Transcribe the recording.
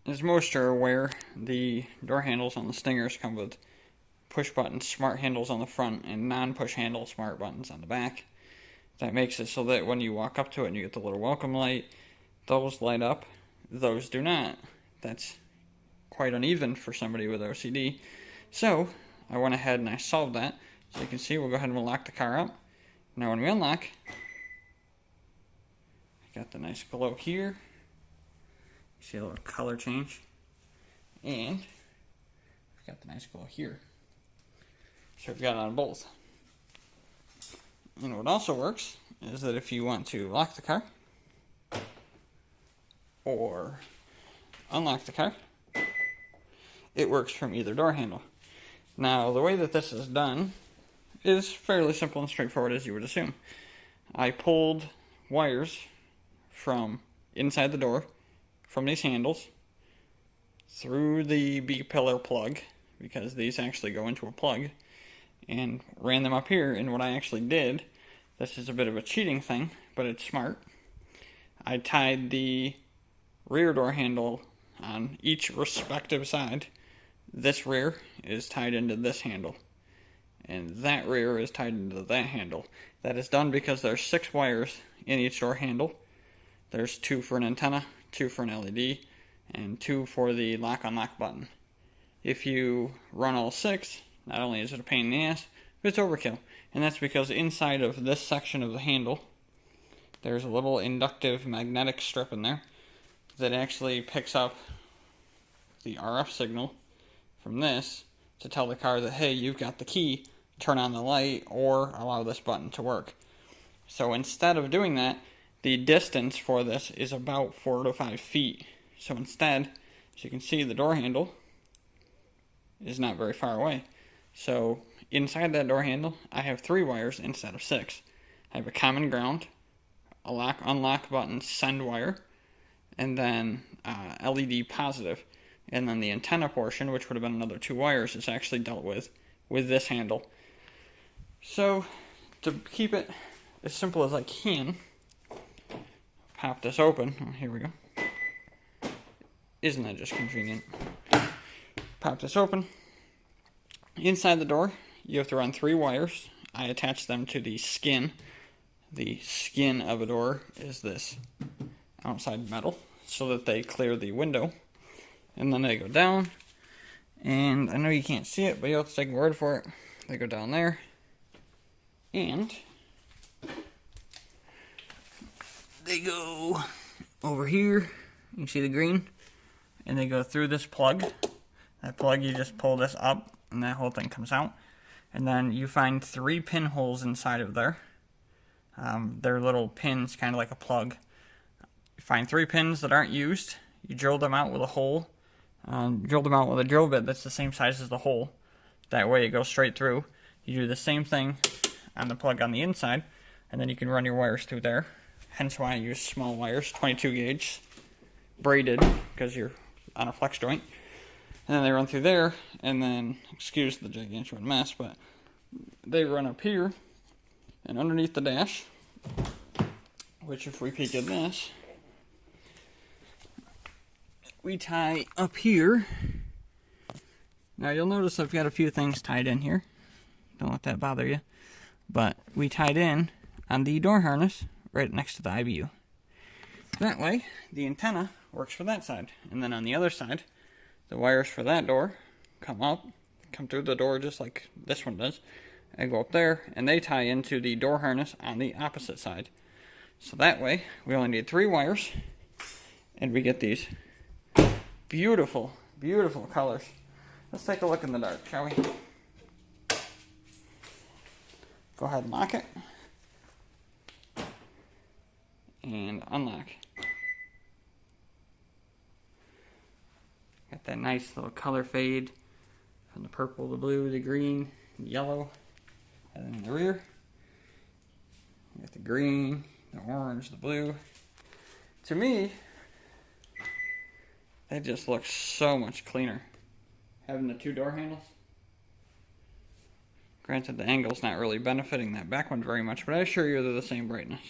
As most are aware, the door handles on the Stingers come with push-button smart handles on the front and non-push handle smart buttons on the back. That makes it so that when you walk up to it and you get the little welcome light, those light up, those do not. That's quite uneven for somebody with OCD. So I went ahead and I solved that. So you can see, we'll go ahead and we'll lock the car up. Now when we unlock, I got the nice glow here. You see a little color change. And we've got the nice glow here. So we've got it on both. And what also works is that if you want to lock the car or unlock the car, it works from either door handle. Now, the way that this is done is fairly simple and straightforward, as you would assume. I pulled wires from inside the door, from these handles, through the B-pillar plug, because these actually go into a plug, and ran them up here. And what I actually did, this is a bit of a cheating thing, but it's smart. I tied the rear door handle on each respective side. This rear is tied into this handle, and that rear is tied into that handle. That is done because there's 6 wires in each door handle. There's 2 for an antenna, 2 for an LED, and 2 for the lock-unlock button. If you run all 6, not only is it a pain in the ass, but it's overkill. And that's because inside of this section of the handle, there's a little inductive magnetic strip in there that actually picks up the RF signal from this to tell the car that, hey, you've got the key, turn on the light, or allow this button to work. So instead of doing that, the distance for this is about 4 to 5 feet. So instead, as you can see, the door handle is not very far away. So inside that door handle, I have 3 wires instead of 6. I have a common ground, a lock-unlock button send wire, and then LED positive. And then the antenna portion, which would have been another 2 wires, is actually dealt with this handle. So to keep it as simple as I can, pop this open. Oh, here we go. Isn't that just convenient? Pop this open. Inside the door, you have to run 3 wires. I attach them to the skin. The skin of a door is this outside metal, so that they clear the window. And then they go down. And I know you can't see it, but you'll have to take my word for it. They go down there. And they go over here. You can see the green. And they go through this plug. That plug, you just pull this up, and that whole thing comes out. And then you find 3 pinholes inside of there. They're little pins, kind of like a plug. You find 3 pins that aren't used. You drill them out with a hole. Drill them out with a drill bit that's the same size as the hole. That way it goes straight through. You do the same thing on the plug on the inside, and then you can run your wires through there. Hence why I use small wires, 22 gauge, braided, because you're on a flex joint. And then they run through there, and then, excuse the gigantuan mess, but they run up here and underneath the dash, which if we peek at this, we tie up here. Now you'll notice I've got a few things tied in here. Don't let that bother you. But we tied in on the door harness right next to the IBU. That way, the antenna works for that side. And then on the other side, the wires for that door come up, come through the door just like this one does, and go up there, and they tie into the door harness on the opposite side. So that way, we only need 3 wires, and we get these beautiful, beautiful colors. Let's take a look in the dark, shall we? Go ahead and lock it. And unlock. Got that nice little color fade from the purple, the blue, the green, the yellow. And then in the rear, you got the green, the orange, the blue. To me, that just looks so much cleaner. Having the 2 door handles. Granted, the angle's not really benefiting that back one very much, but I assure you they're the same brightness.